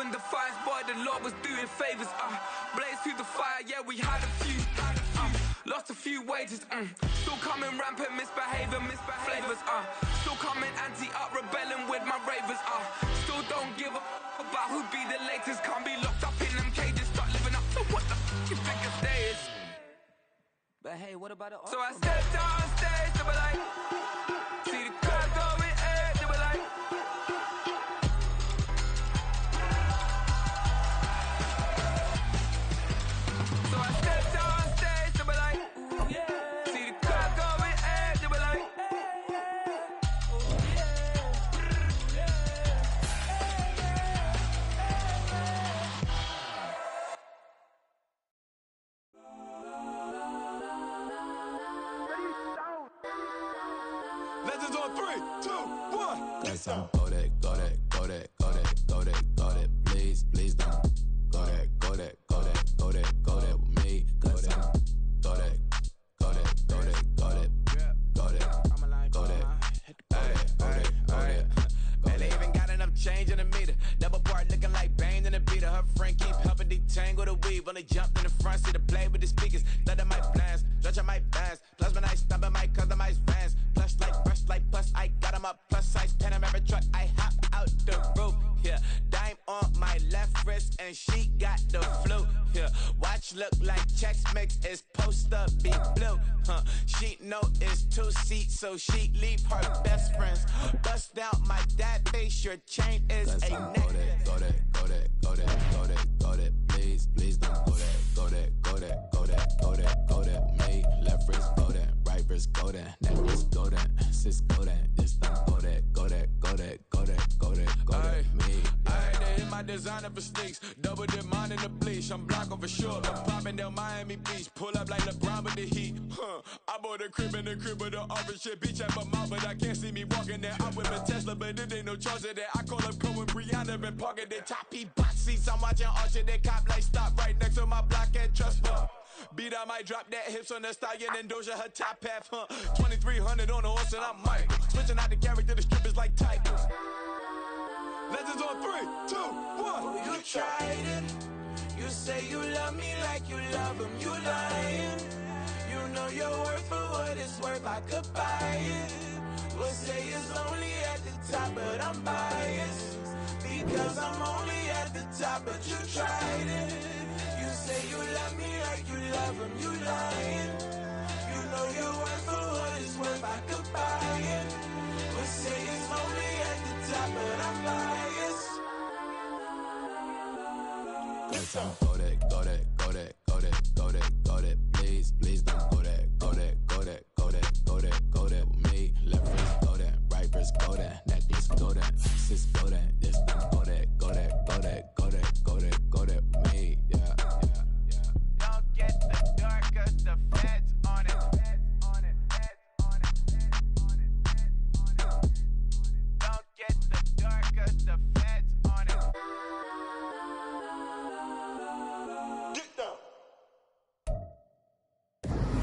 and defiance, boy, the Lord was doing favors. Blaze through the fire, yeah, we had a few. Lost a few wages, still coming rampant, misbehavior, flavors, still coming anti-up, rebelling with my ravers, still don't give a about who be the latest, can't be locked up in them cages, start living up to what the you think a day is. But hey, what about it? So I stepped on stage, they were like, see the crowd going ahead, they were like, so I stepped on stage, they were like, ooh yeah, see the crowd going ahead, they were like, ooh yeah, Legends on 3, 2, 1. Guess I'm go that, go that, go that, go that, go that, go that. Please, please don't go that, go that, go that, go that, go that with me. Go that, go that, go that, go that, go that, go that, go that, go that. Man, they even got enough change in the meter. Double part looking like Bane in the beater. Her friend keep helping detangle the weave. When they jumped in the front seat to play with the speakers. Thunder my plans, stretch on my bands. Plus when I stumble my customized vans. Plush like brush like plus I got 'em up. Plus size Panamera truck. I hop out the roof. Yeah, dime on my left wrist and she got the flu. Yeah, watch look like Chex Mix is post up be blue. She know it's 2 seats, so she leave her best friends. Bust out my dad face, your chain is Guess a I'm neck. go that, go that, go that, go that, go that, go that. Please, please don't go that, go that, go that, go that, go that, go that with me. Left wrist go that, right wrist go that, neck wrist go that, sis go that, this don't go that, go that, go that, go that, go that, go that with me. Alright, they hit my designer for sneaks. Double dip mine in the bleach. I'm blocking for sure. I'm popping down Miami Beach. Pull up like LeBron with the heat. I bought a crib in the crib with the office shit. Beach at my mouth, but I can't see me walking there. I'm with a Tesla, but it ain't no charge of that. I call up Cohen, Brianna, been parking their top box seats. I'm watching Archer, they cop like stop right next to my block at Trust Fund. Beat, I might drop that hips on the stallion and Doja her top half, 2300 on the horse and I'm Mike. Switching out the character, the strippers like Tigers. Legends on 3, 2, 1. oh, you tried it, you say you love me like you love him, you lying, you know your worth for what it's worth, I could buy it, we'll say it's only at the top, but I'm biased, because I'm only at the top, but you tried it, you say you love me like you love him, you lying, you know your worth for what it's worth, I could buy it, we'll say it's only at the top, but I'm biased. Guess I'm go that, go that, go that, go that, go that, go that. Please, please don't go that, go that, go that, go that, go that, go that with me. Left wrist go that, right wrist go that, necklace go that, sis go that, this don't go that, go that, go that, go that, go that, go that with me. Yeah, yeah, yeah. Don't get the dark, cause the feds on it. Don't get the dark, cause the feds on it.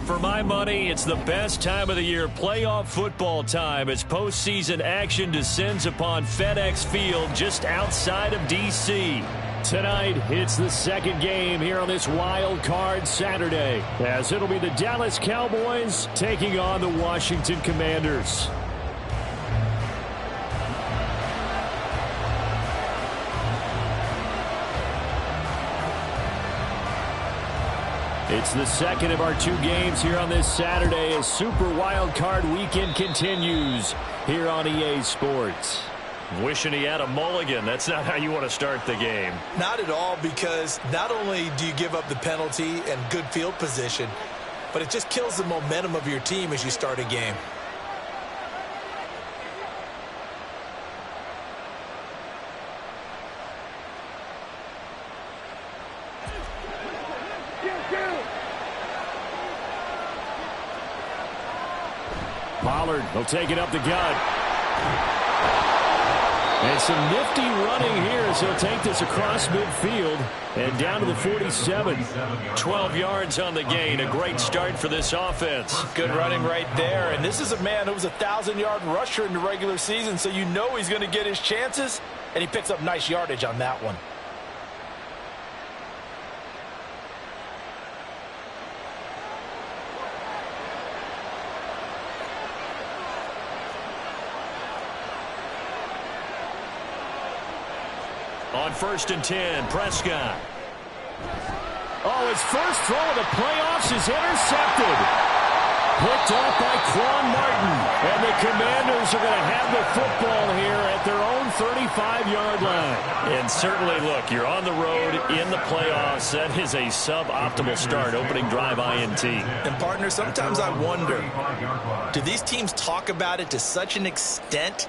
For my money, it's the best time of the year, playoff football time, as postseason action descends upon FedEx Field just outside of D.C. Tonight, it's the second game here on this wild card Saturday, as it'll be the Dallas Cowboys taking on the Washington Commanders. It's the second of our 2 games here on this Saturday as Super Wild Card Weekend continues here on EA Sports. Wishing he had a mulligan. That's not how you want to start the game. Not at all, because not only do you give up the penalty and good field position, but it just kills the momentum of your team as you start a game. Pollard will take it up the gut. And some nifty running here as he'll take this across midfield and down to the 47. 12 yards on the gain. A great start for this offense. Good running right there. And this is a man who was a 1,000-yard rusher in the regular season, so you know he's going to get his chances, and he picks up nice yardage on that one. On 1st and 10, Prescott. Oh, his first throw of the playoffs is intercepted. Picked off by Quan Martin. And the Commanders are going to have the football here at their own 35-yard line. And certainly, look, you're on the road in the playoffs. That is a suboptimal start, opening drive INT. And, partner, sometimes I wonder, do these teams talk about it to such an extent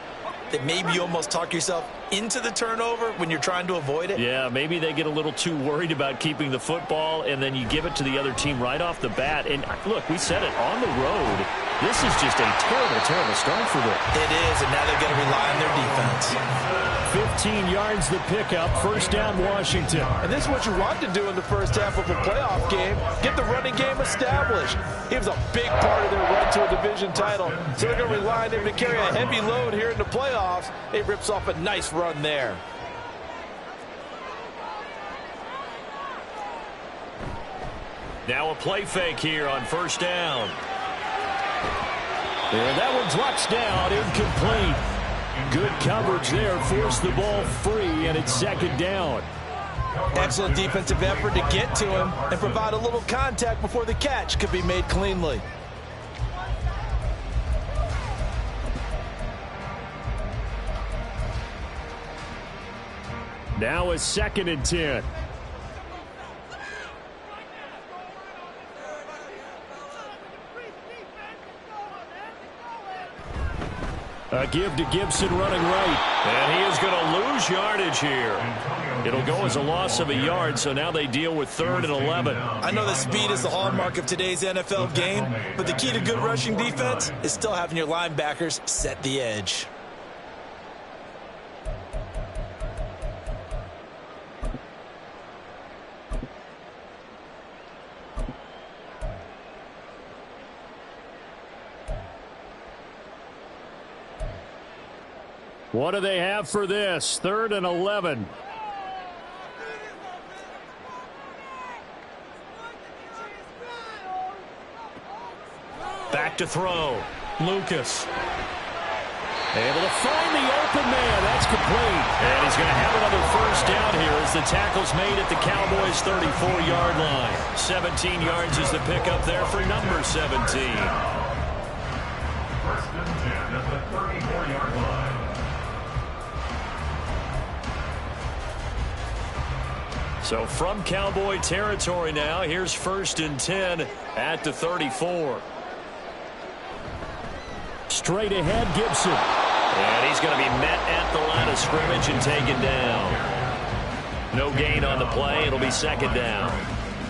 that maybe you almost talk yourself into the turnover when you're trying to avoid it? Yeah, maybe they get a little too worried about keeping the football, and then you give it to the other team right off the bat. And, look, we said it, on the road, this is just a terrible, terrible start for them. It is, and now they've got to rely on their defense. 15 yards the pickup, 1st down Washington. And this is what you want to do in the first half of a playoff game. Get the running game established. He was a big part of their run to a division title. So they're going to rely on him to carry a heavy load here in the playoffs. It rips off a nice run there. Now a play fake here on 1st down. And that one drops down, incomplete. Good coverage there, forced the ball free, and it's 2nd down. Excellent defensive effort to get to him and provide a little contact before the catch could be made cleanly. Now a 2nd and 10. A give to Gibson running right. And he is going to lose yardage here. It'll go as a loss of a yard, so now they deal with 3rd and 11. I know that speed is the hallmark of today's NFL game, but the key to good rushing defense is still having your linebackers set the edge. What do they have for this? 3rd and 11. Back to throw. Lucas. Able to find the open man. That's complete. And he's going to have another 1st down here as the tackle's made at the Cowboys' 34-yard line. 17 yards is the pickup there for number 17. 1st and 10 at the 34-yard line. So from Cowboy territory now, here's 1st and 10 at the 34. Straight ahead, Gibson. And he's going to be met at the line of scrimmage and taken down. No gain on the play. It'll be 2nd down.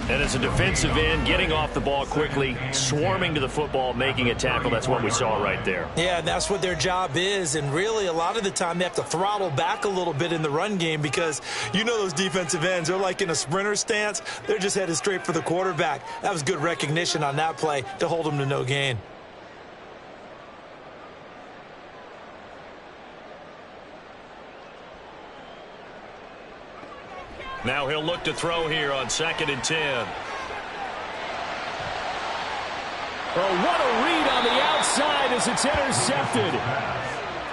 And as a defensive end, getting off the ball quickly, swarming to the football, making a tackle. That's what we saw right there. Yeah, that's what their job is. And really, a lot of the time, they have to throttle back a little bit in the run game because you know those defensive ends, they're like in a sprinter stance. They're just headed straight for the quarterback. That was good recognition on that play to hold them to no gain. Now he'll look to throw here on 2nd and 10. Oh, what a read on the outside as it's intercepted.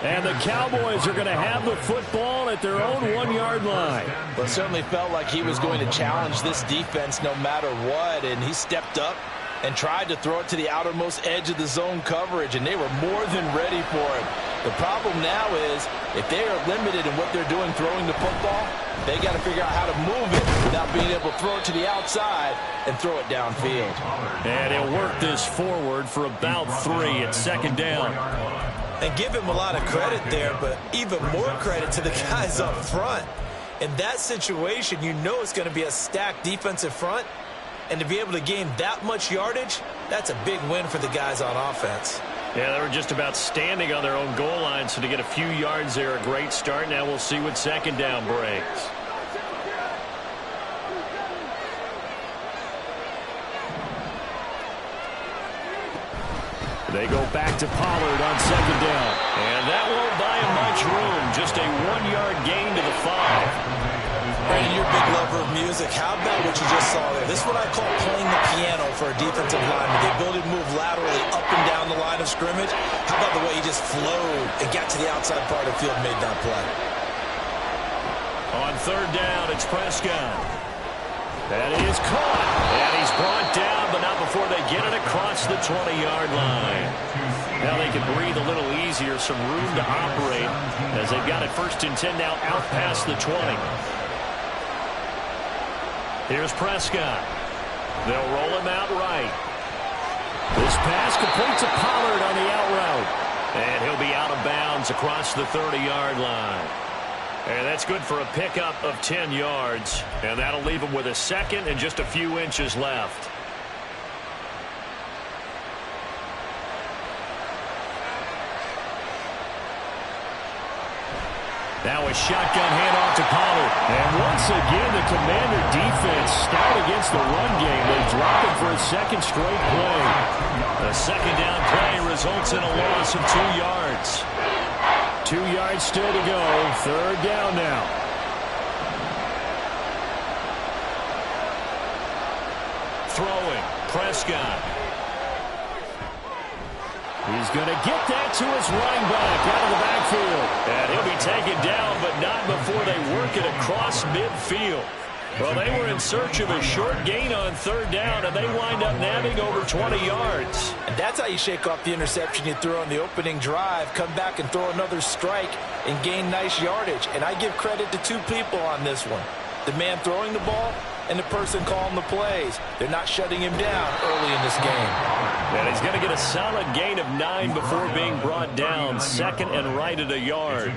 And the Cowboys are going to have the football at their own 1-yard line. Well, it certainly felt like he was going to challenge this defense no matter what, and he stepped up and tried to throw it to the outermost edge of the zone coverage, and they were more than ready for it. The problem now is if they are limited in what they're doing throwing the football, they got to figure out how to move it without being able to throw it to the outside and throw it downfield. And he'll work this forward for about 3 at 2nd down. And give him a lot of credit there, but even more credit to the guys up front. In that situation, you know it's going to be a stacked defensive front, and to be able to gain that much yardage, that's a big win for the guys on offense. Yeah, they were just about standing on their own goal line, so to get a few yards there, a great start. Now we'll see what 2nd down brings. They go back to Pollard on 2nd down. And that won't buy him much room. Just a 1-yard gain to the 5. Brandon, you're a big lover of music. How about what you just saw there? This is what I call playing the piano for a defensive lineman. The ability to move laterally up and down the line of scrimmage. How about the way he just flowed and got to the outside part of the field and made that play? On third down, it's Prescott. That is caught. And he's brought down, but not before they get it across the 20-yard line. Now they can breathe a little easier, some room to operate as they've got it 1st and 10 now out past the 20. Here's Prescott. They'll roll him out right. This pass complete to Pollard on the out route. And he'll be out of bounds across the 30-yard line. And that's good for a pickup of 10 yards. And that'll leave him with a second and just a few inches left. Now a shotgun handoff to Pollard. And once again, the Commander defense stout against the run game. They drop him for a second straight play. A second down play results in a loss of 2 yards. 2 yards still to go. Third down now. Throwing. Prescott. He's going to get that to his running back out of the backfield. And he'll be taken down, but not before they work it across midfield. Well, they were in search of a short gain on third down, and they wind up nabbing over 20 yards. And that's how you shake off the interception you threw on the opening drive, come back and throw another strike and gain nice yardage. And I give credit to 2 people on this one. The man throwing the ball and the person calling the plays. They're not shutting him down early in this game. And he's going to get a solid gain of 9 before being brought down. Second and right at a yard.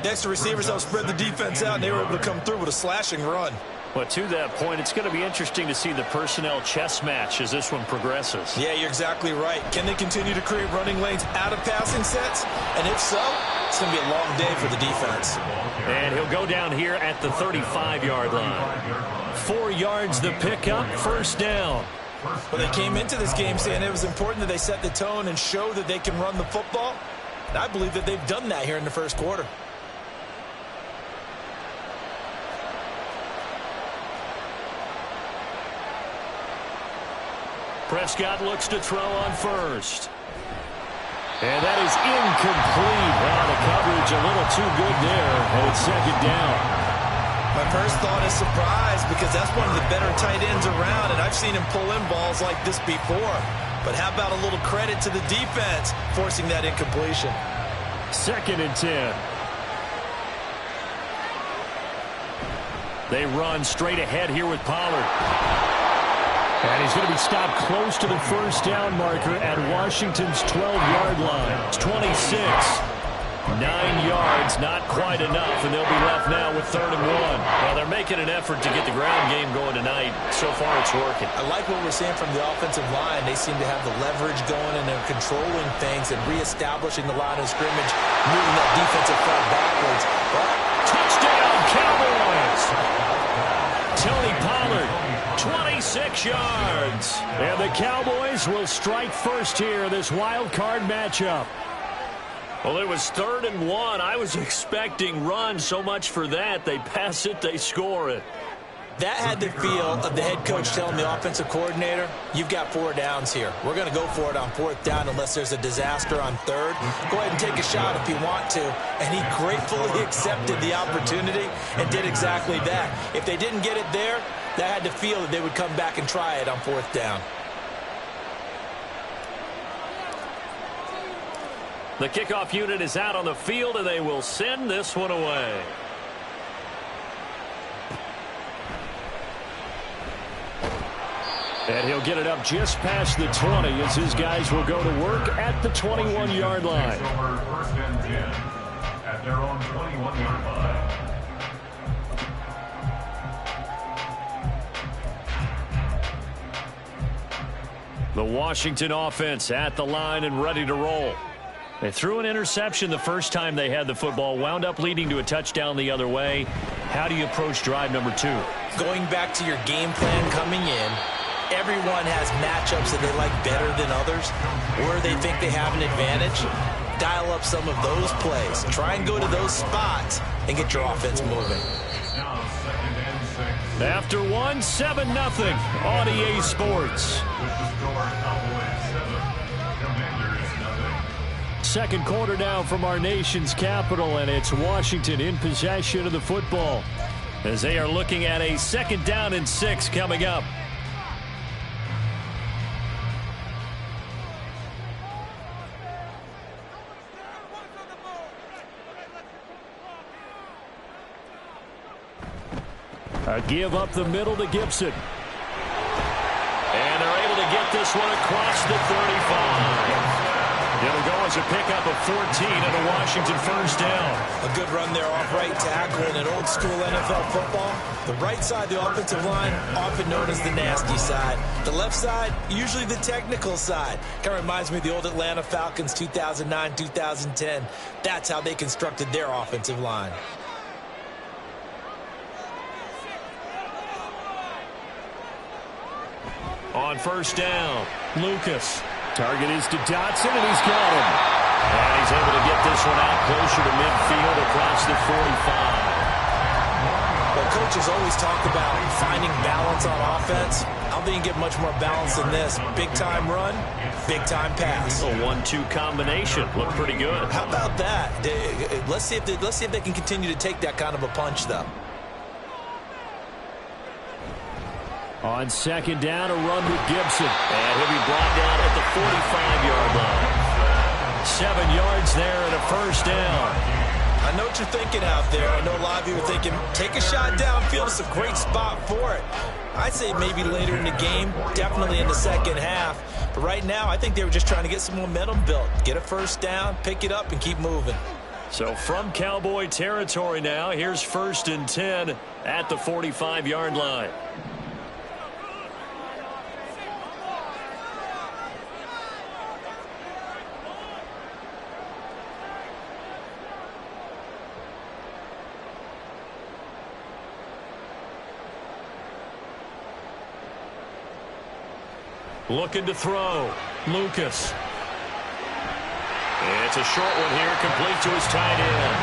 Next, the receivers helped spread the defense out, and they were able to come through with a slashing run. Well, to that point, it's going to be interesting to see the personnel chess match as this one progresses. Yeah, you're exactly right. Can they continue to create running lanes out of passing sets? And if so, it's going to be a long day for the defense. And he'll go down here at the 35-yard line. 4 yards the pickup, first down. Well, they came into this game saying it was important that they set the tone and show that they can run the football. And I believe that they've done that here in the first quarter. Prescott looks to throw on first. And that is incomplete. Well, the coverage a little too good there, and it's second down. My first thought is surprise because that's one of the better tight ends around, and I've seen him pull in balls like this before. But how about a little credit to the defense forcing that incompletion? Second and 10. They run straight ahead here with Pollard. And he's going to be stopped close to the first down marker at Washington's 12-yard line. It's 26. 9 yards, not quite enough, and they'll be left now with 3rd and 1. Well, they're making an effort to get the ground game going tonight. So far, it's working. I like what we're seeing from the offensive line. They seem to have the leverage going, and they're controlling things and reestablishing the line of scrimmage, moving that defensive front backwards. But touchdown, Cowboys! Tony Pollard, 26 yards. And the Cowboys will strike first here, this wild card matchup. Well, it was 3rd and 1. I was expecting run, so much for that. They pass it, they score it. That had the feel of the head coach telling the offensive coordinator, you've got 4 downs here. We're going to go for it on 4th down unless there's a disaster on 3rd. Go ahead and take a shot if you want to. And he gratefully accepted the opportunity and did exactly that. If they didn't get it there, that had the feel that they would come back and try it on 4th down. The kickoff unit is out on the field, and they will send this one away. And he'll get it up just past the 20 as his guys will go to work at the 21-yard line. First and 10 at their own 21-yard line. The Washington offense at the line and ready to roll. They threw an interception the first time they had the football, wound up leading to a touchdown the other way. How do you approach drive number 2? Going back to your game plan coming in, everyone has matchups that they like better than others, where they think they have an advantage. Dial up some of those plays. Try and go to those spots and get your offense moving. After 1, 7-0 on EA Sports. second quarter now from our nation's capital, and it's Washington in possession of the football as they are looking at a 2nd down and 6 coming up. A give up the middle to Gibson. And they're able to get this one across the 35. It'll go as a pickup of 14 and a Washington 1st down. A good run there off right tackle in an old school NFL football. The right side of the offensive line, often known as the nasty side. The left side, usually the technical side. Kind of reminds me of the old Atlanta Falcons 2009-2010. That's how they constructed their offensive line. On 1st down, Lucas. Target is to Dotson, and he's got him. And he's able to get this one out closer to midfield across the 45. Well, coaches always talk about finding balance on offense. I don't think you get much more balance than this. Big-time run, big-time pass. A 1-2 combination. Looked pretty good. How about that? Let's see if they can continue to take that kind of a punch, though. On 2nd down, a run with Gibson. And he'll be brought down at the 45-yard line. 7 yards there and a 1st down. I know what you're thinking out there. I know a lot of you are thinking, take a shot downfield. It's a great spot for it. I'd say maybe later in the game, definitely in the second half. But right now, I think they were just trying to get some momentum built. Get a 1st down, pick it up, and keep moving. So from Cowboy territory now, here's 1st and 10 at the 45-yard line. Looking to throw. Lucas. It's a short one here, complete to his tight end.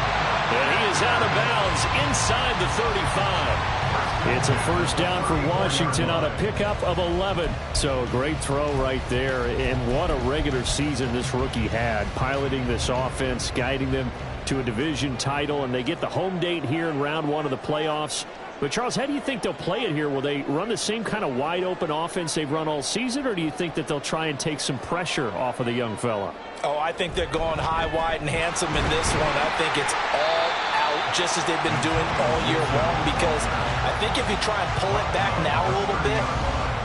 And he is out of bounds inside the 35. It's a 1st down for Washington on a pickup of 11. So a great throw right there. And what a regular season this rookie had, piloting this offense, guiding them to a division title. And they get the home date here in round 1 of the playoffs. But, Charles, how do you think they'll play it here? Will they run the same kind of wide-open offense they've run all season, or do you think that they'll try and take some pressure off of the young fella? Oh, I think they're going high, wide, and handsome in this one. I think it's all out, just as they've been doing all year long, because I think if you try and pull it back now a little bit,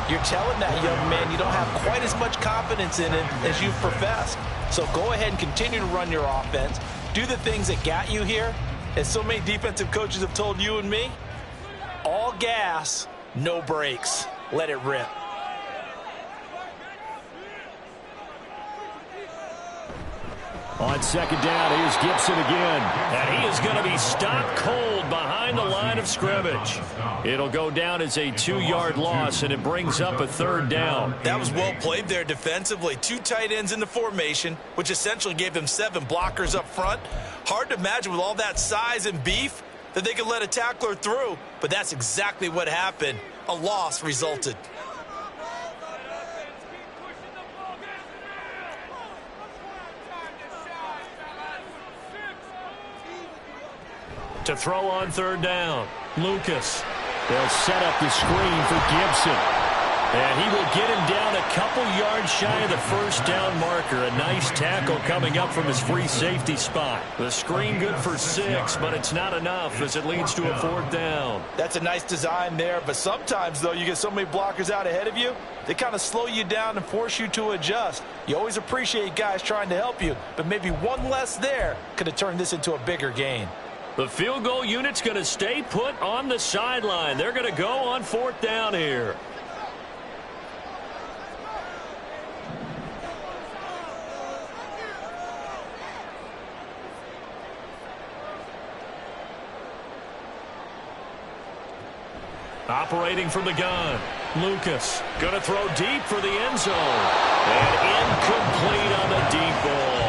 you're telling that young man you don't have quite as much confidence in it as you've professed. So go ahead and continue to run your offense. Do the things that got you here. As so many defensive coaches have told you and me, all gas, no brakes. Let it rip. On 2nd down, here's Gibson again. And he is going to be stopped cold behind the line of scrimmage. It'll go down as a 2-yard loss, and it brings up a 3rd down. That was well played there defensively. 2 tight ends in the formation, which essentially gave them 7 blockers up front. Hard to imagine with all that size and beef that they could let a tackler through, but that's exactly what happened. A loss resulted. To throw on 3rd down, Lucas. They'll set up the screen for Gibson. And he will get him down a couple yards shy of the 1st down marker. A nice tackle coming up from his free safety spot. The screen good for 6, but it's not enough as it leads to a 4th down. That's a nice design there, but sometimes, though, you get so many blockers out ahead of you, they kind of slow you down and force you to adjust. You always appreciate guys trying to help you, but maybe one less there could have turned this into a bigger gain. The field goal unit's going to stay put on the sideline. They're going to go on 4th down here. Operating from the gun, Lucas going to throw deep for the end zone. And incomplete on the deep ball.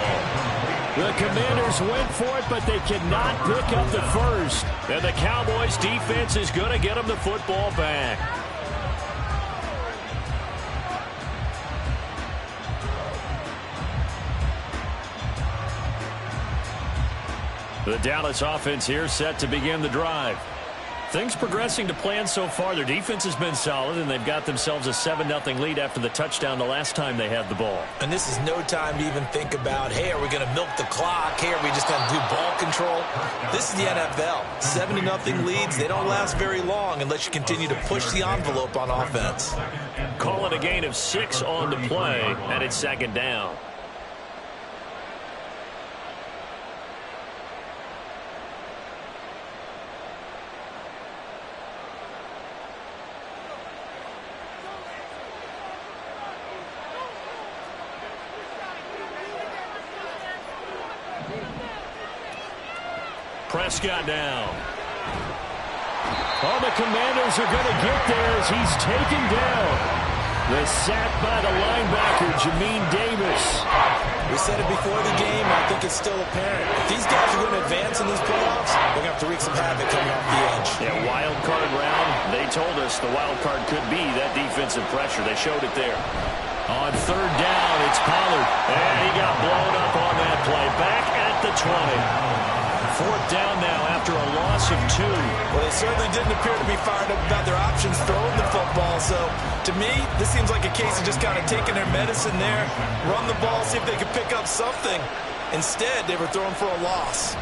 The Commanders went for it, but they cannot pick up the 1st. And the Cowboys defense is going to get them the football back. The Dallas offense here set to begin the drive. Things progressing to plan so far. Their defense has been solid, and they've got themselves a 7-0 lead after the touchdown the last time they had the ball. And this is no time to even think about, hey, are we going to milk the clock? Hey, are we just going to do ball control? This is the NFL. 7-0 leads, they don't last very long unless you continue to push the envelope on offense. Call it a gain of 6 on the play, and it's second down. Prescott now. Oh, the Commanders are going to get there as he's taken down. The sack by the linebacker, Jamin Davis. We said it before the game. I think it's still apparent. If these guys are going to advance in these playoffs, they're going to have to wreak some havoc coming off the edge. Yeah, wild card round. They told us the wild card could be that defensive pressure. They showed it there. On third down, it's Pollard. And he got blown up on that play. Back at the 20. Fourth down now after a loss of 2. Well, they certainly didn't appear to be fired up about their options throwing the football. So, to me, this seems like a case of just kind of taking their medicine there, run the ball, see if they can pick up something. Instead, they were throwing for a loss.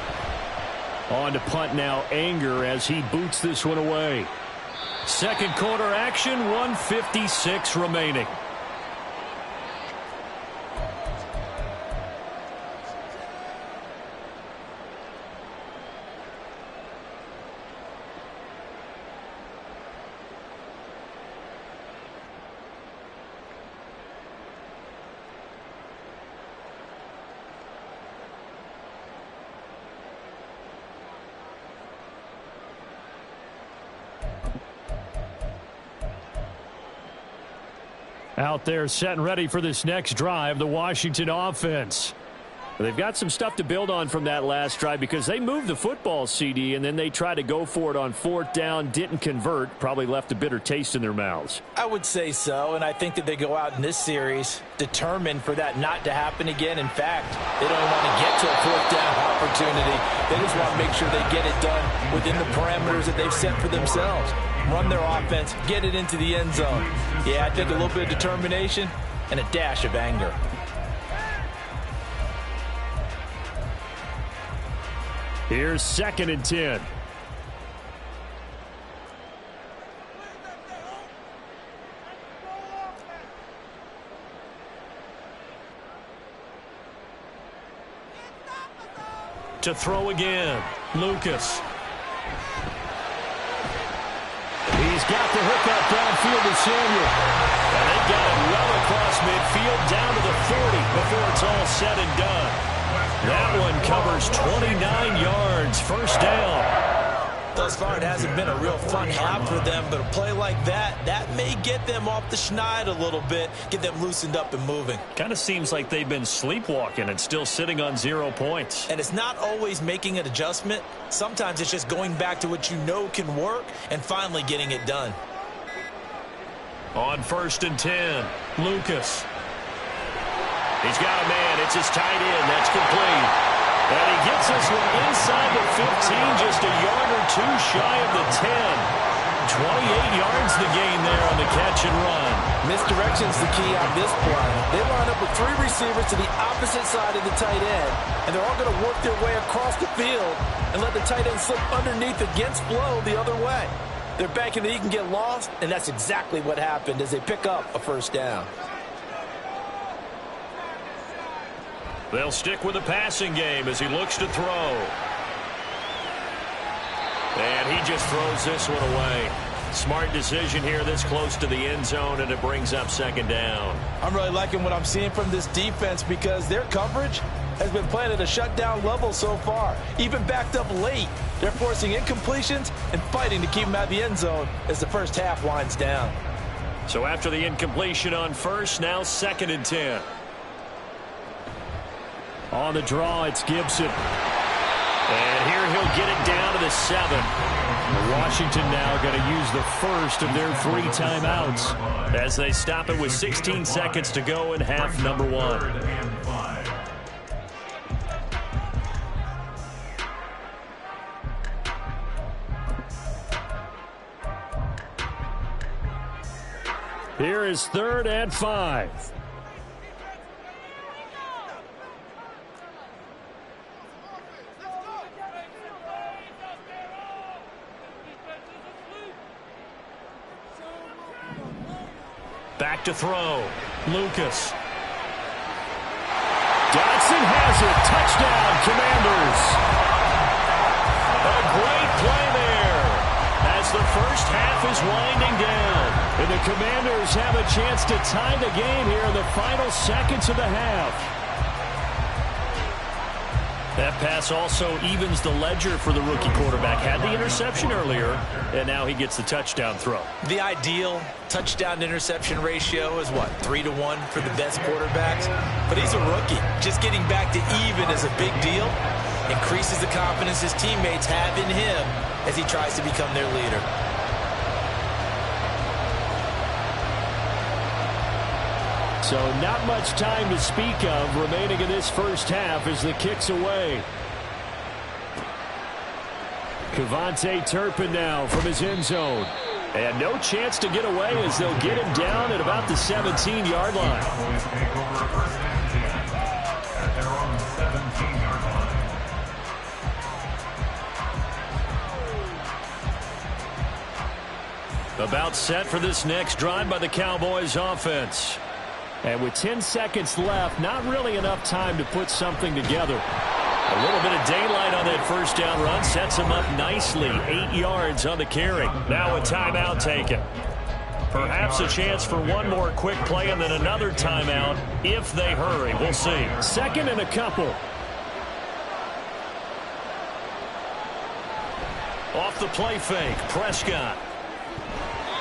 On to punt now, Anger, as he boots this one away. Second quarter action, 1:56 remaining. Out there set and ready for this next drive, the Washington offense. They've got some stuff to build on from that last drive because they moved the football, CD, and then they tried to go for it on fourth down, didn't convert, probably left a bitter taste in their mouths. I would say so, and I think that they go out in this series determined for that not to happen again. In fact, they don't want to get to a fourth down opportunity. They just want to make sure they get it done within the parameters that they've set for themselves. Run their offense, get it into the end zone. Yeah, I think a little bit of determination and a dash of anger. Here's 2nd and 10. To throw again, Lucas. He's got the hook up downfield to Samuel. And they got it well across midfield down to the 40 before it's all said and done. That one covers 29 yards, first down. Thus far, it hasn't been a real fun half for them, but a play like that may get them off the schneid a little bit, get them loosened up and moving. Kind of seems like they've been sleepwalking and still sitting on 0 points. And it's not always making an adjustment. Sometimes it's just going back to what you know can work and finally getting it done. On 1st and 10, Lucas. He's got a man. It's his tight end. That's complete. And he gets this one inside the 15, just a yard or 2 shy of the 10. 28 yards the gain there on the catch and run. Misdirection's the key on this play. They line up with 3 receivers to the opposite side of the tight end, and they're all going to work their way across the field and let the tight end slip underneath against flow the other way. They're banking that he can get lost, and that's exactly what happened as they pick up a first down. They'll stick with the passing game as he looks to throw. And he just throws this one away. Smart decision here this close to the end zone, and it brings up 2nd down. I'm really liking what I'm seeing from this defense because their coverage has been playing at a shutdown level so far. Even backed up late, they're forcing incompletions and fighting to keep them out of the end zone as the first half winds down. So after the incompletion on first, now 2nd and 10. On the draw, it's Gibson. And here he'll get it down to the 7. Washington now going to use the first of their 3 timeouts as they stop it with 16 seconds to go in half number 1. Here is 3rd and 5. Back to throw. Lucas. Dotson has it. Touchdown, Commanders. A great play there as the first half is winding down. And the Commanders have a chance to tie the game here in the final seconds of the half. That pass also evens the ledger for the rookie quarterback. Had the interception earlier, and now he gets the touchdown throw. The ideal touchdown-interception ratio is, what, 3-to-1 for the best quarterbacks? But he's a rookie. Just getting back to even is a big deal. Increases the confidence his teammates have in him as he tries to become their leader. So not much time to speak of remaining in this first half as the kick's away. Kevontae Turpin now from his end zone. And no chance to get away as they'll get him down at about the 17-yard line. Cowboys take over first and 10 at their own 17-yard line. About set for this next drive by the Cowboys offense. And with 10 seconds left, not really enough time to put something together. A little bit of daylight on that first down run sets him up nicely. 8 yards on the carry. Now a timeout taken. Perhaps a chance for one more quick play and then another timeout if they hurry. We'll see. 2nd and a couple. Off the play fake, Prescott.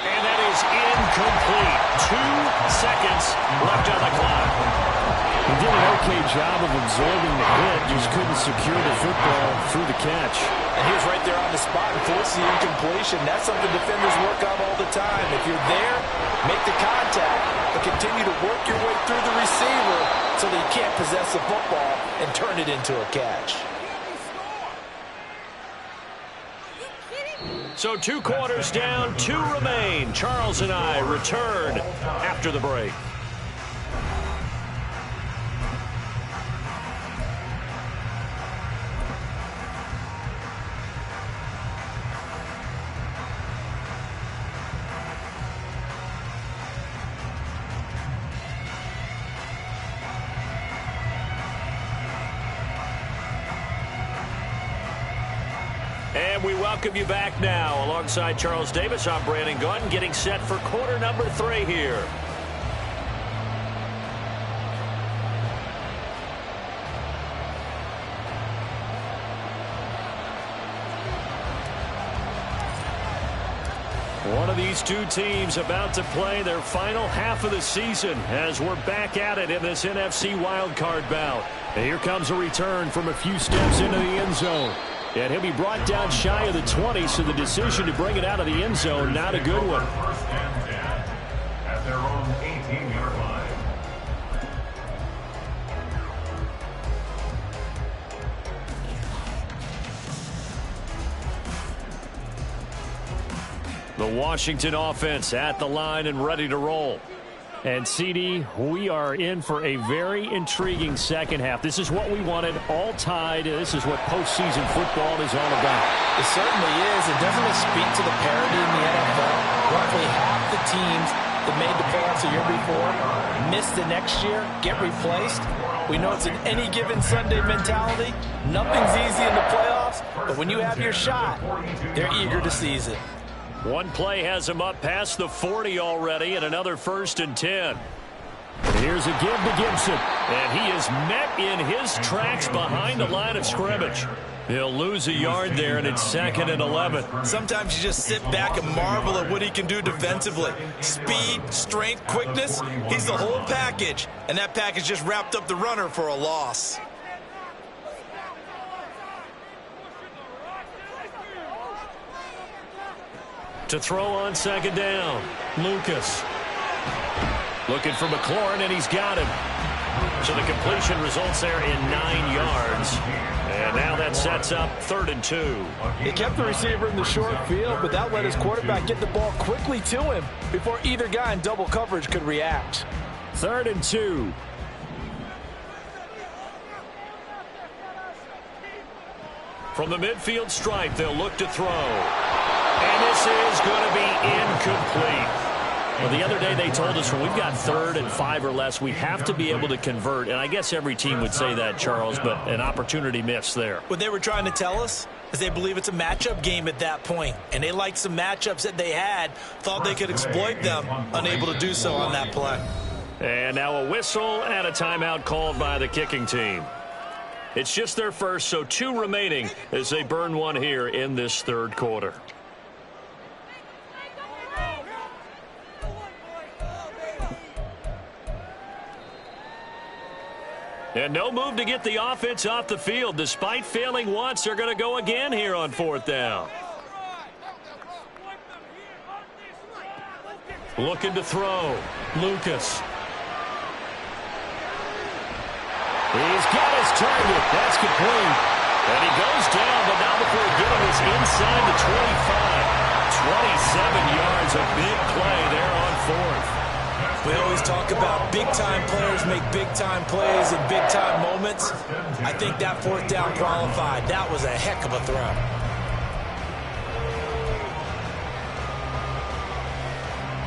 And that is incomplete. 2 seconds left on the clock. He did an okay job of absorbing the hit, just couldn't secure the football through the catch. And he was right there on the spot and forced the incompletion. That's something defenders work on all the time. If you're there, make the contact, but continue to work your way through the receiver so that you can't possess the football and turn it into a catch. So 2 quarters down, 2 remain. Charles and I return after the break. And we welcome you back now. Alongside Charles Davis, I'm Brandon Gunn, getting set for quarter number 3 here. One of these two teams about to play their final half of the season as we're back at it in this NFC wildcard bout. And here comes a return from a few steps into the end zone. And he'll be brought down shy of the 20, so the decision to bring it out of the end zone, not a good one. First and 10 at their own 18-yard line. The Washington offense at the line and ready to roll. And, CD, we are in for a very intriguing second half. This is what we wanted, all tied. This is what postseason football is all about. It certainly is. And doesn't it speak to the parity in the NFL? Roughly half the teams that made the playoffs the year before miss the next year, get replaced. We know it's an any given Sunday mentality. Nothing's easy in the playoffs, but when you have your shot, they're eager to seize it. One play has him up past the 40 already, and another 1st and 10. Here's a give to Gibson, and he is met in his tracks behind the line of scrimmage. He'll lose a yard there, and it's 2nd and 11. Sometimes you just sit back and marvel at what he can do defensively. Speed, strength, quickness, he's the whole package, and that package just wrapped up the runner for a loss. To throw on 2nd down, Lucas. Looking for McLaurin, and he's got him. So the completion results there in 9 yards. And now that sets up 3rd and 2. He kept the receiver in the short field, but that let his quarterback get the ball quickly to him before either guy in double coverage could react. 3rd and 2. From the midfield stripe, they'll look to throw. And this is going to be incomplete. Well, the other day they told us when we've got 3rd and 5 or less, we have to be able to convert. And I guess every team would say that, Charles, but an opportunity missed there. What they were trying to tell us is they believe it's a matchup game at that point. And they liked some matchups that they had, thought they could exploit them, unable to do so on that play. And now a whistle and a timeout called by the kicking team. It's just their first, so 2 remaining as they burn one here in this 3rd quarter. And no move to get the offense off the field. Despite failing once, they're going to go again here on 4th down. Looking to throw. Lucas. He's got his target. That's complete. And he goes down, but not before getting us inside the 25. 27 yards, a big play there on 4th. We always talk about big-time players make big-time plays in big-time moments. I think that 4th down qualified. That was a heck of a throw.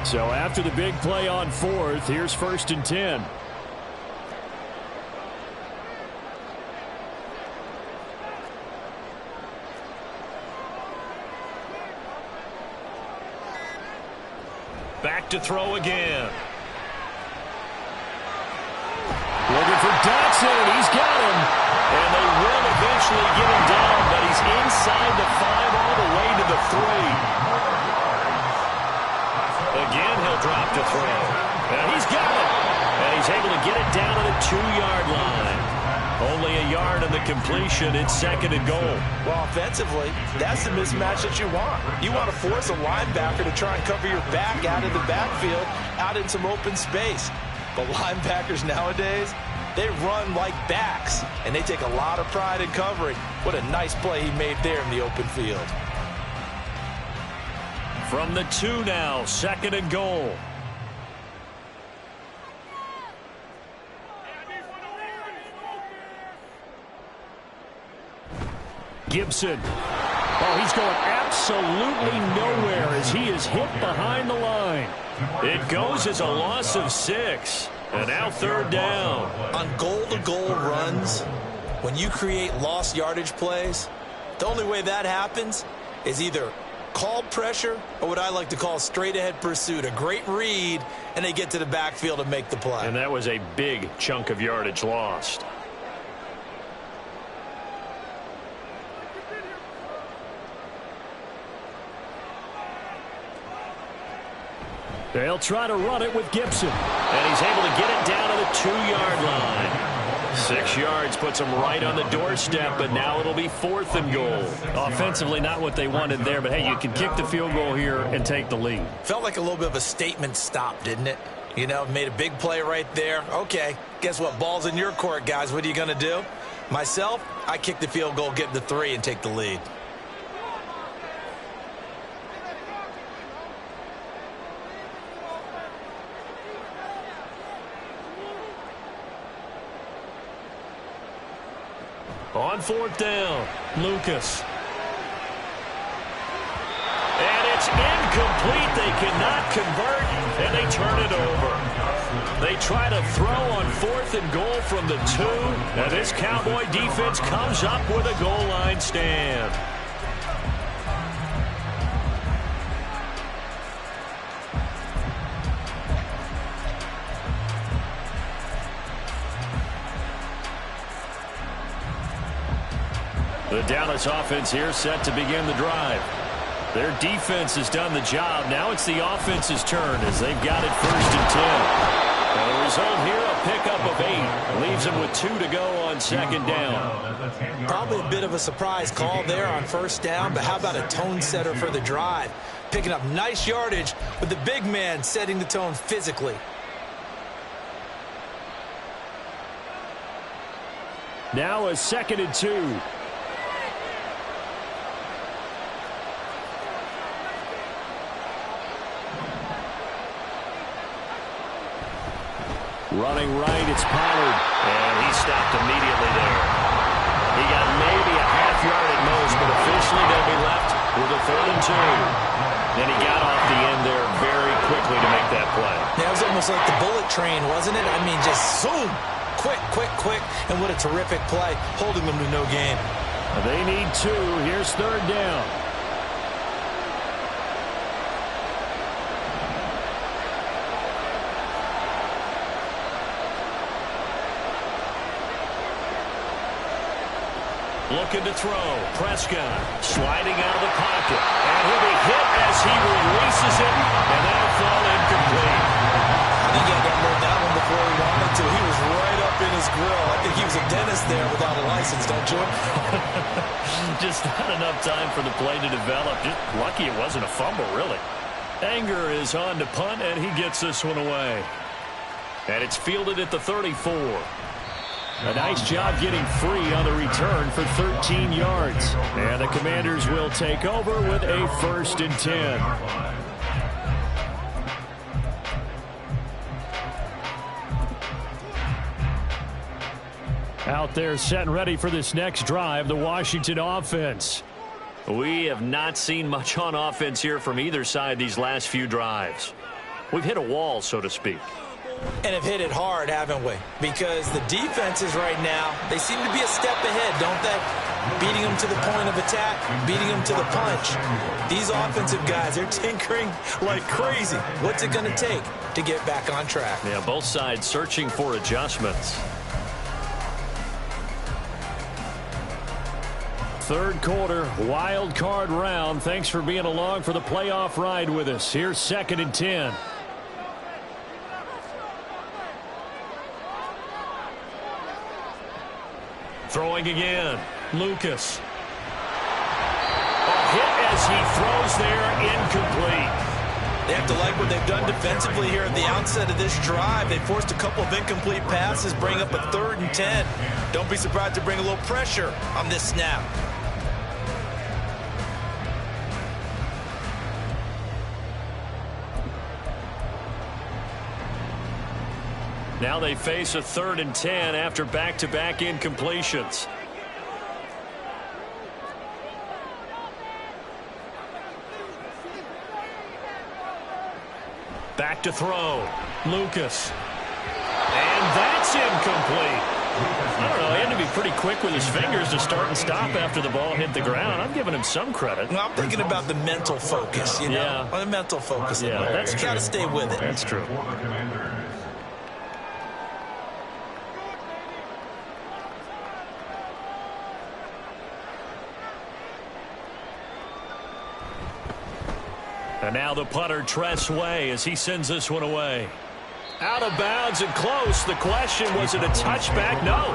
So after the big play on 4th, here's 1st and 10. Back to throw again. Looking for Dotson. He's got him. And they will eventually get him down, but he's inside the 5 all the way to the 3. Again, he'll drop to throw. And he's got it. And he's able to get it down to the 2-yard line. Only a yard on the completion. It's 2nd and goal. Well, offensively, that's the mismatch that you want. You want to force a linebacker to try and cover your back out of the backfield, out in some open space. But linebackers nowadays, they run like backs, and they take a lot of pride in covering. What a nice play he made there in the open field. From the 2 now, 2nd and goal. Gibson. Oh, he's going absolutely nowhere as he is hit behind the line. It goes as a loss of 6. And now 3rd down. On goal-to-goal runs, when you create lost yardage plays, the only way that happens is either called pressure or what I like to call straight-ahead pursuit. A great read, and they get to the backfield and make the play. And that was a big chunk of yardage lost. They'll try to run it with Gibson. And he's able to get it down to the 2-yard line. 6 yards puts him right on the doorstep, but now it'll be 4th and goal. Offensively, not what they wanted there, but hey, you can kick the field goal here and take the lead. Felt like a little bit of a statement stop, didn't it? You know, made a big play right there. Okay, guess what? Ball's in your court, guys. What are you going to do? Myself, I kick the field goal, get the 3, and take the lead. On 4th down, Lucas. And it's incomplete. They cannot convert, and they turn it over. They try to throw on 4th and goal from the 2, and this Cowboy defense comes up with a goal line stand. The Dallas offense here set to begin the drive. Their defense has done the job. Now it's the offense's turn as they've got it 1st and 10. And the result here, a pickup of 8. Leaves them with 2 to go on 2nd down. Probably a bit of a surprise call there on 1st down, but how about a tone setter for the drive? Picking up nice yardage with the big man setting the tone physically. Now a 2nd and 2. Running right, it's Pollard. And he stopped immediately there. He got maybe a half yard at most, but officially they'll be left with a 3rd and 2. And he got off the end there very quickly to make that play. Yeah, it was almost like the bullet train, wasn't it? I mean, just zoom. Quick, quick, quick. And what a terrific play, holding them to no gain. They need 2. Here's 3rd down. Looking to throw. Prescott sliding out of the pocket. And he'll be hit as he releases it. And that'll fall incomplete. I think he had to unload that one before he wanted to. He was right up in his grill. I think he was a dentist there without a license, don't you? Just not enough time for the play to develop. Just lucky it wasn't a fumble, really. Anger is on to punt, and he gets this one away. And it's fielded at the 34. A nice job getting free on the return for 13 yards. And the Commanders will take over with a 1st and 10. Out there set and ready for this next drive, the Washington offense. We have not seen much on offense here from either side these last few drives. We've hit a wall, so to speak. And have hit it hard, haven't we? Because the defenses right now, they seem to be a step ahead, don't they? Beating them to the point of attack, beating them to the punch. These offensive guys, they're tinkering like crazy. What's it going to take to get back on track? Yeah, both sides searching for adjustments. 3rd quarter, wild card round. Thanks for being along for the playoff ride with us. Here's 2nd and 10. Throwing again. Lucas. A hit as he throws there, incomplete. They have to like what they've done defensively here at the outset of this drive. They forced a couple of incomplete passes, bring up a 3rd and 10. Don't be surprised to bring a little pressure on this snap. Now they face a 3rd and 10 after back-to-back incompletions. Back to throw. Lucas. And that's incomplete. I don't know, he had to be pretty quick with his fingers to start and stop after the ball hit the ground. I'm giving him some credit. Well, I'm thinking about the mental focus, you know? Yeah. The mental focus. Yeah, that's true. You got to stay with it. That's true. And now the punter, Tress Way, as he sends this one away. Out of bounds and close. The question, was it a touchback? No.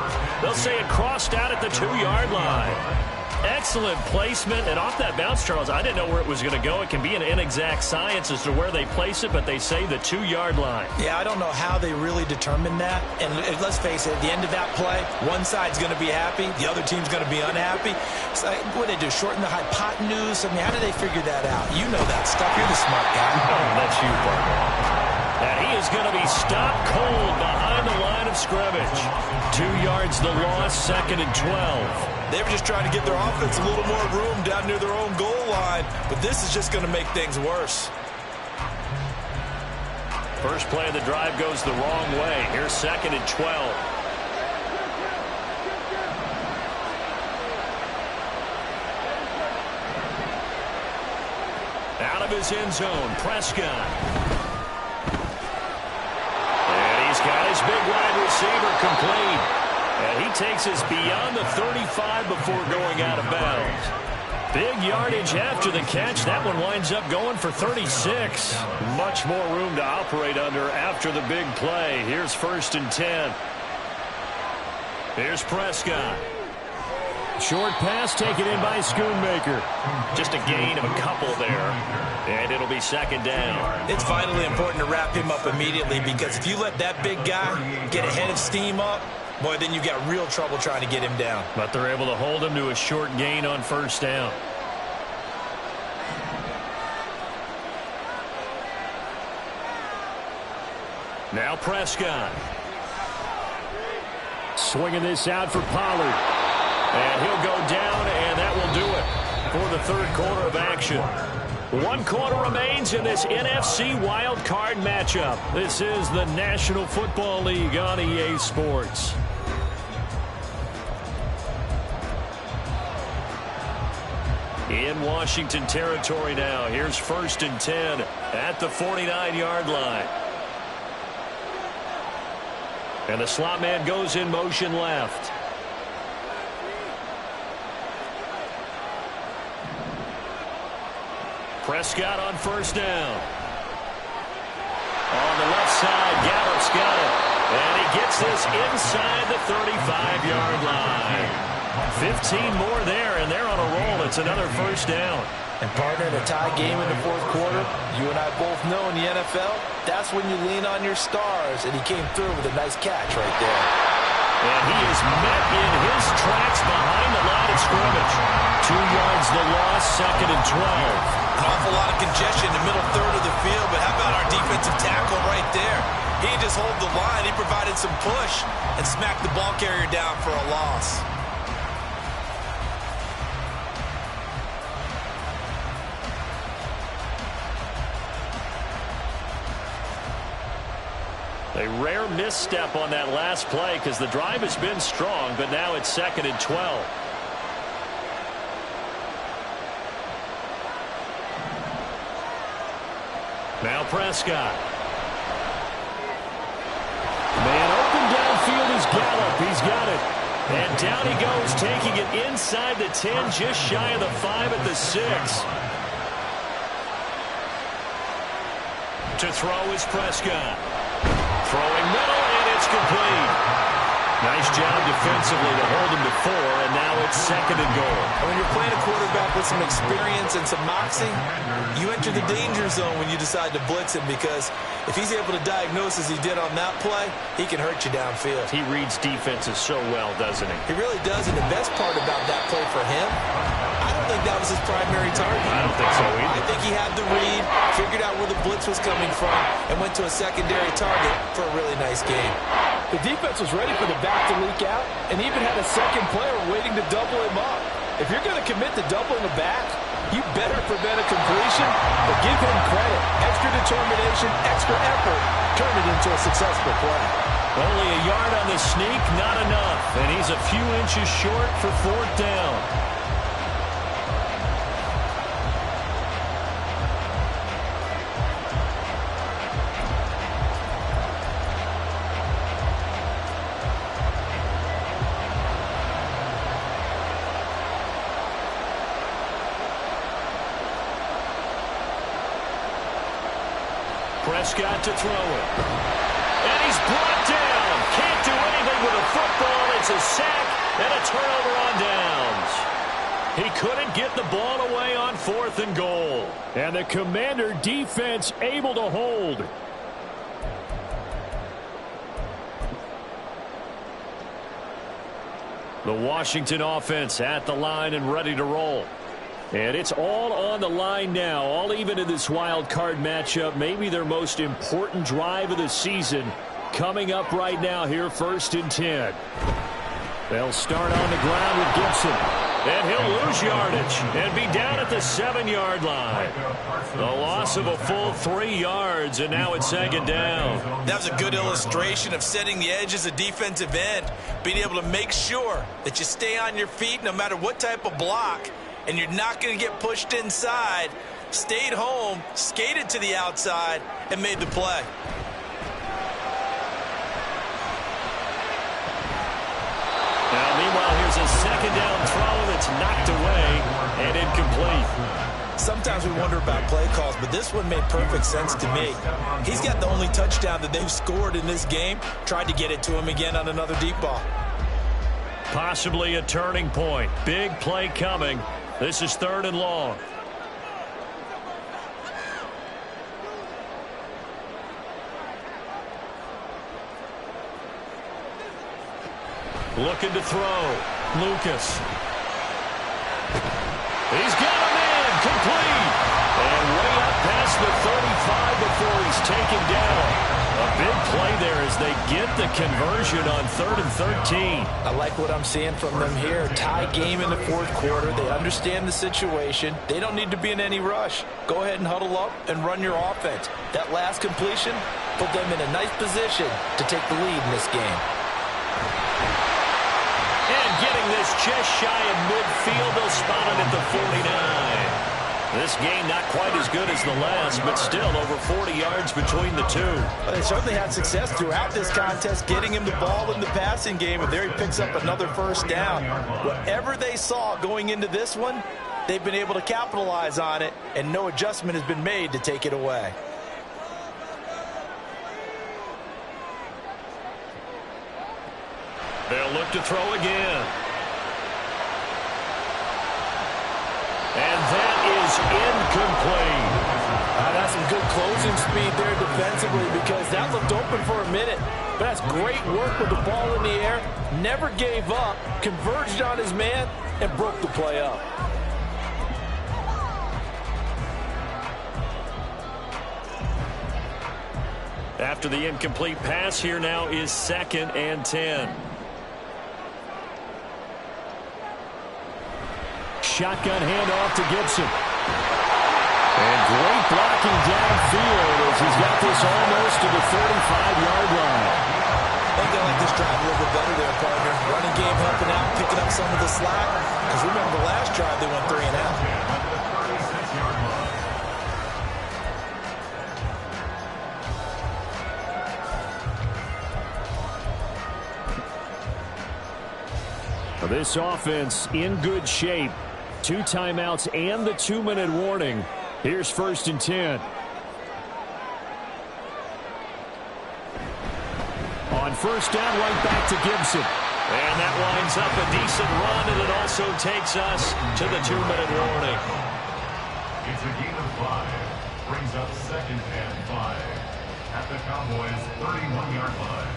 They'll say it crossed out at the 2-yard line. Excellent placement. And off that bounce, Charles, I didn't know where it was going to go. It can be an inexact science as to where they place it, but they say the 2-yard line. Yeah, I don't know how they really determined that. And let's face it, at the end of that play, one side's going to be happy, the other team's going to be unhappy. It's like, what did they do, shorten the hypotenuse? I mean, how did they figure that out? You know that stuff. You're the smart guy. Oh, that's you, partner. And he is going to be stopped cold behind the line of scrimmage. 2 yards the loss, 2nd and 12. They were just trying to get their offense a little more room down near their own goal line, but this is just going to make things worse. First play of the drive goes the wrong way. Here's 2nd and 12. Out of his end zone, Prescott. And he's got his big wide receiver complete. And he takes us beyond the 35 before going out of bounds. Big yardage after the catch. That one winds up going for 36. Much more room to operate under after the big play. Here's 1st and 10. Here's Prescott. Short pass taken in by Schoonmaker. Just a gain of a couple there. And it'll be 2nd down. It's vitally important to wrap him up immediately, because if you let that big guy get a head of steam up, boy, then you've got real trouble trying to get him down. But they're able to hold him to a short gain on first down. Now Prescott. Swinging this out for Pollard. And he'll go down, and that will do it for the third quarter of action. 1 quarter remains in this NFC Wild Card matchup. This is the National Football League on EA Sports. In Washington territory now. Here's 1st and 10 at the 49-yard line. And the slot man goes in motion left. Prescott on first down. On the left side, Gallup's got it. And he gets this inside the 35-yard line. 15 more there, and they're on a roll. It's another first down. And partner, in a tie game in the fourth quarter, you and I both know in the NFL, that's when you lean on your stars. And he came through with a nice catch right there. And he is met in his tracks behind the line of scrimmage. 2 yards the loss, 2nd and 12. An awful lot of congestion in the middle third of the field, but how about our defensive tackle right there? He just hold the line. He provided some push and smacked the ball carrier down for a loss. A rare misstep on that last play because the drive has been strong, but now it's 2nd and 12. Now Prescott. Man open downfield is Gallup. He's got it. And down he goes, taking it inside the 10, just shy of the 5 at the 6. To throw is Prescott. Throwing middle, and it's complete. Nice job defensively to hold him to 4, and now it's 2nd and goal. When you're playing a quarterback with some experience and some moxie, you enter the danger zone when you decide to blitz him, because if he's able to diagnose as he did on that play, he can hurt you downfield. He reads defenses so well, doesn't he? He really does, and the best part about that play for him, I don't think that was his primary target. I don't think so either. I think he had the read, figured out where the blitz was coming from, and went to a secondary target for a really nice game. The defense was ready for the back to leak out and even had a second player waiting to double him up. If you're going to commit to doubling a back, you better prevent a completion, but give him credit. Extra determination, extra effort, turn it into a successful play. Only a yard on the sneak, not enough. And he's a few inches short for 4th down. Prescott to throw it. And he's brought down. Can't do anything with a football. It's a sack and a turnover on downs. He couldn't get the ball away on 4th and goal. And the Commander defense able to hold. The Washington offense at the line and ready to roll. And it's all on the line now, all even in this wild card matchup. Maybe their most important drive of the season coming up right now here, 1st and 10. They'll start on the ground with Gibson. And he'll lose yardage and be down at the 7-yard line. The loss of a full 3 yards, and now it's 2nd down. That was a good illustration of setting the edge as a defensive end, being able to make sure that you stay on your feet no matter what type of block, and you're not going to get pushed inside. Stayed home, skated to the outside, and made the play. Now, meanwhile, here's a 2nd down throw that's knocked away and incomplete. Sometimes we wonder about play calls, but this one made perfect sense to me. He's got the only touchdown that they've scored in this game. Tried to get it to him again on another deep ball. Possibly a turning point. Big play coming. This is 3rd and long. Looking to throw. Lucas. He's got a man. Complete. And way up past the 35 before he's taken down. A big play there as they get the conversion on 3rd and 13. I like what I'm seeing from them here. Tie game in the fourth quarter. They understand the situation. They don't need to be in any rush. Go ahead and huddle up and run your offense. That last completion put them in a nice position to take the lead in this game. And getting this just shy of midfield, they'll spot it at the 49. This game not quite as good as the last, but still over 40 yards between the two. Well, they certainly had success throughout this contest, getting him the ball in the passing game, and there he picks up another first down. Whatever they saw going into this one, they've been able to capitalize on it, and no adjustment has been made to take it away. They'll look to throw again. And that is incomplete. That's some good closing speed there defensively because that looked open for a minute. But that's great work with the ball in the air. Never gave up, converged on his man, and broke the play up. After the incomplete pass, here now is 2nd and 10. Shotgun handoff to Gibson. And great blocking downfield as he's got this almost to the 35-yard line. I think I like this drive a little bit better there, partner. Running game helping out, picking up some of the slack. Because remember the last drive, they went 3 and out. This offense in good shape. 2 timeouts and the 2-minute warning. Here's 1st and 10. On first down, right back to Gibson. And that winds up a decent run, and it also takes us to the 2-minute warning. It's a gain of 5. Brings up 2nd and 5 at the Cowboys' 31-yard line.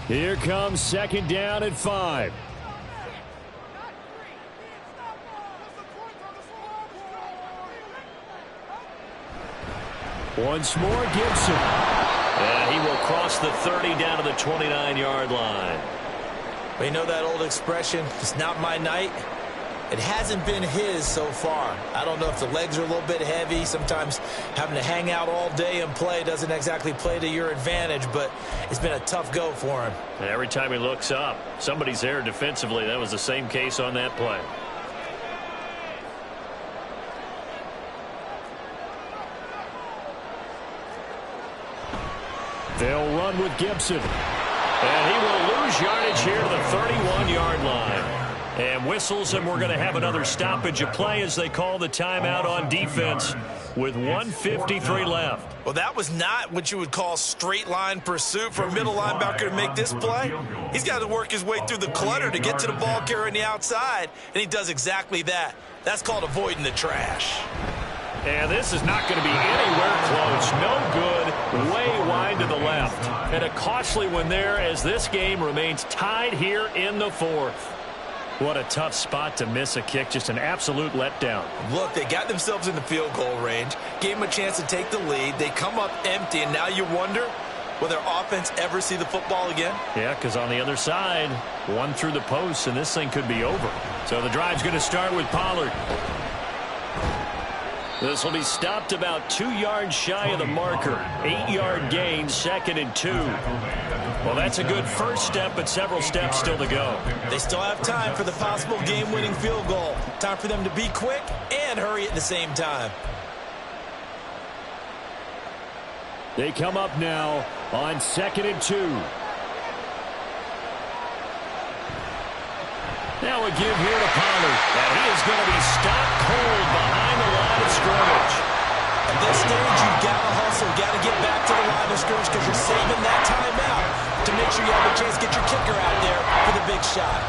Here comes 2nd down at 5. Once more, Gibson. And he will cross the 30 down to the 29-yard line. But you know that old expression, it's not my night? It hasn't been his so far. I don't know if the legs are a little bit heavy. Sometimes having to hang out all day and play doesn't exactly play to your advantage, but it's been a tough go for him. And every time he looks up, somebody's there defensively. That was the same case on that play. They'll run with Gibson. And he will lose yardage here to the 31-yard line. And whistles, and we're going to have another stoppage of play as they call the timeout on defense with 1:53 left. Well, that was not what you would call straight line pursuit for a middle linebacker to make this play. He's got to work his way through the clutter to get to the ball carrier on the outside, and he does exactly that. That's called avoiding the trash. And this is not going to be anywhere close. No good. Way wide to the left. And a costly one there as this game remains tied here in the 4th. What a tough spot to miss a kick. Just an absolute letdown. Look, they got themselves in the field goal range. Gave them a chance to take the lead. They come up empty, and now you wonder, will their offense ever see the football again? Yeah, because on the other side, one through the post, and this thing could be over. So the drive's going to start with Pollard. This will be stopped about 2 yards shy of the marker. 8-yard gain, 2nd and 2. Well, that's a good first step, but several steps still to go. They still have time for the possible game-winning field goal. Time for them to be quick and hurry at the same time. They come up now on 2nd and 2. Now a give here to Pollard. And he is going to be stopped cold behind the line of scrimmage. At this stage, you've got to hustle. You've got to get back to the line of scrimmage because you're saving that timeout to make sure you have a chance to get your kicker out there for the big shot.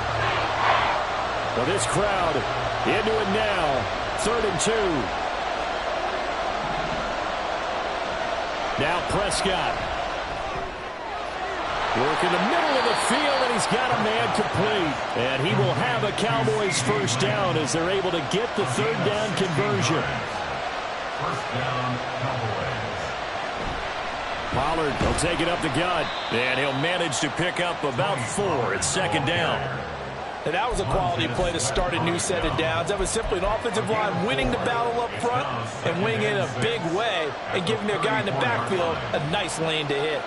Well, this crowd into it now. 3rd and 2. Now Prescott. Working the middle of the field, and he's got a man complete. And he will have a Cowboys first down as they're able to get the third down conversion. First down, Cowboys. Pollard will take it up the gut, and he'll manage to pick up about 4 at second down. And that was a quality play to start a new set of downs. That was simply an offensive line winning the battle up front and winning it in a big way and giving their guy in the backfield a nice lane to hit.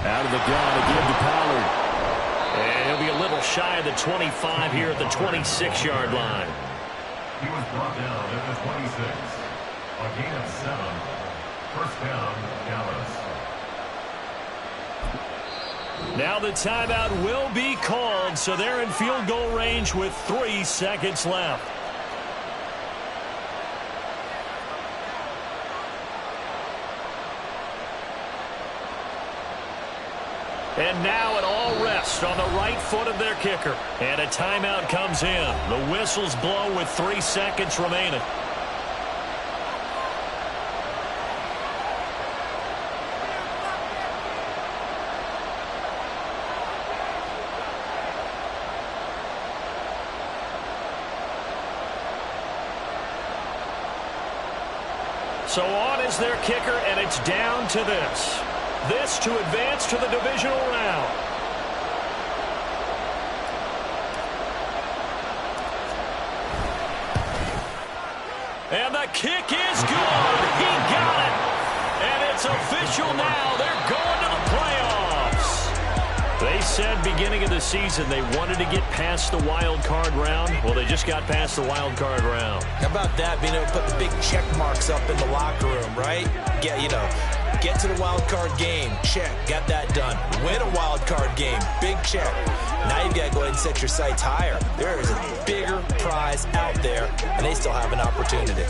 Out of the gun again to Pollard. And he'll be a little shy of the 25 here at the 26-yard line. He was brought down at the 26. A gain of 7. First down, Dallas. Now the timeout will be called, so they're in field goal range with 3 seconds left. And now an all rest on the right foot of their kicker. And a timeout comes in. The whistles blow with 3 seconds remaining. So on is their kicker, and it's down to this. This to advance to the divisional round. And the kick is good. He got it. And it's official now. They're going to the playoffs. They said beginning of the season they wanted to get past the wild card round. Well, they just got past the wild card round. How about that? Being able to put the big check marks up in the locker room, right? Get to the wild card game. Check. Got that done. Win a wild card game. Big check. Now you've got to go ahead and set your sights higher. There is a bigger prize out there, and they still have an opportunity.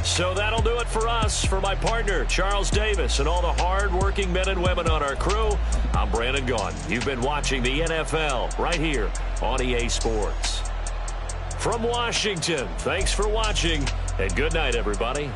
So that'll do it for us. For my partner, Charles Davis, and all the hard-working men and women on our crew, I'm Brandon Gaudin. You've been watching the NFL right here on EA Sports. From Washington, thanks for watching, and good night, everybody.